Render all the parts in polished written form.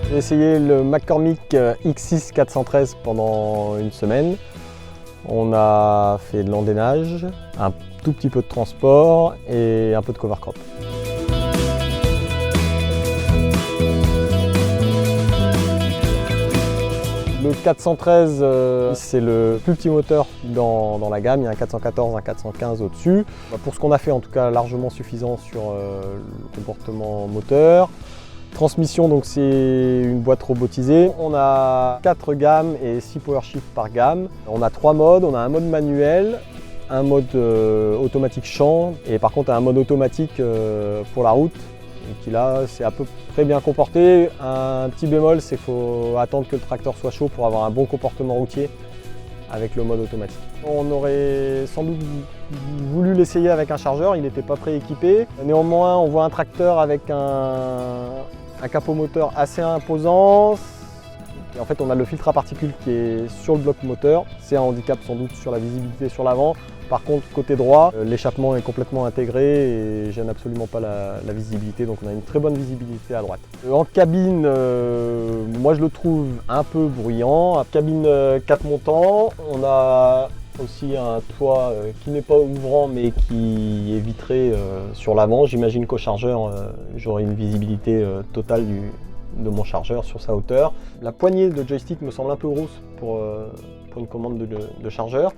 J'ai essayé le McCormick X6 413 pendant une semaine. On a fait de l'endainage, un tout petit peu de transport et un peu de cover crop. Le 413, c'est le plus petit moteur dans la gamme. Il y a un 414, un 415 au-dessus. Pour ce qu'on a fait, en tout cas, largement suffisant sur le comportement moteur. Transmission, donc c'est une boîte robotisée. On a 4 gammes et 6 power shifts par gamme. On a 3 modes. On a un mode manuel, un mode automatique champ et par contre un mode automatique pour la route. Et qui là, c'est à peu près bien comporté. Un petit bémol, c'est qu'il faut attendre que le tracteur soit chaud pour avoir un bon comportement routier avec le mode automatique. On aurait sans doute voulu l'essayer avec un chargeur, il n'était pas prééquipé. Néanmoins, on voit un tracteur avec un capot moteur assez imposant. Et en fait, on a le filtre à particules qui est sur le bloc moteur. C'est un handicap sans doute sur la visibilité sur l'avant. Par contre, côté droit, l'échappement est complètement intégré et gêne absolument pas la visibilité. Donc on a une très bonne visibilité à droite. En cabine, moi je le trouve un peu bruyant. Cabine 4 montants, on a aussi un toit qui n'est pas ouvrant mais qui est vitré sur l'avant. J'imagine qu'au chargeur, j'aurai une visibilité totale de mon chargeur sur sa hauteur. La poignée de joystick me semble un peu grosse pour une commande de chargeur.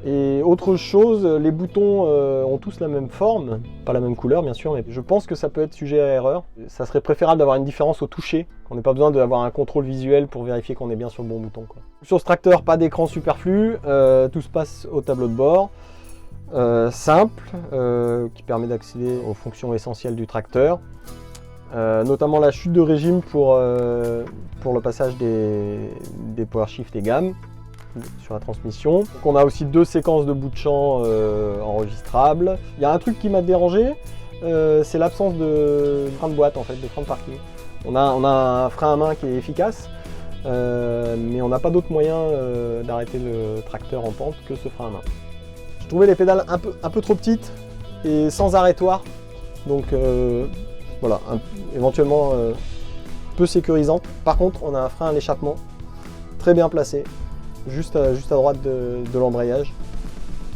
Et autre chose, les boutons ont tous la même forme, pas la même couleur bien sûr, mais je pense que ça peut être sujet à erreur. Ça serait préférable d'avoir une différence au toucher, qu'on n'ait pas besoin d'avoir un contrôle visuel pour vérifier qu'on est bien sur le bon bouton, quoi. Sur ce tracteur, pas d'écran superflu, tout se passe au tableau de bord, simple, qui permet d'accéder aux fonctions essentielles du tracteur. Notamment la chute de régime pour le passage des power shift et gammes sur la transmission. Donc on a aussi 2 séquences de bout de champ enregistrables. Il y a un truc qui m'a dérangé, c'est l'absence de frein de boîte en fait, de frein de parking. On a un frein à main qui est efficace, mais on n'a pas d'autre moyen d'arrêter le tracteur en pente que ce frein à main. Je trouvais les pédales un peu trop petites et sans arrêtoir, donc voilà, éventuellement peu sécurisante. Par contre, on a un frein à l'échappement très bien placé, juste à droite de l'embrayage,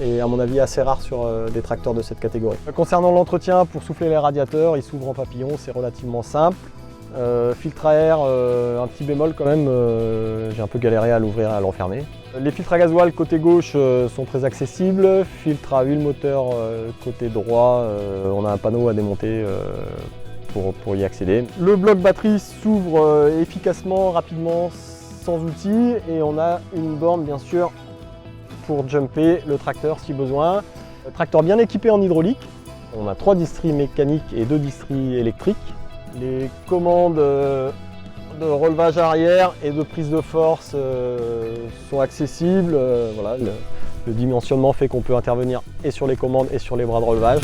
et à mon avis assez rare sur des tracteurs de cette catégorie. Concernant l'entretien, pour souffler les radiateurs, il s'ouvre en papillon, c'est relativement simple. Filtre à air, un petit bémol quand même, j'ai un peu galéré à l'ouvrir et à le refermer. Les filtres à gasoil côté gauche sont très accessibles. Filtre à huile moteur côté droit, on a un panneau à démonter pour y accéder. Le bloc batterie s'ouvre efficacement, rapidement, sans outils, et on a une borne bien sûr pour jumper le tracteur si besoin. Le tracteur bien équipé en hydraulique. On a 3 distries mécaniques et 2 distries électriques. Les commandes de relevage arrière et de prise de force sont accessibles. Voilà, le dimensionnement fait qu'on peut intervenir et sur les commandes et sur les bras de relevage.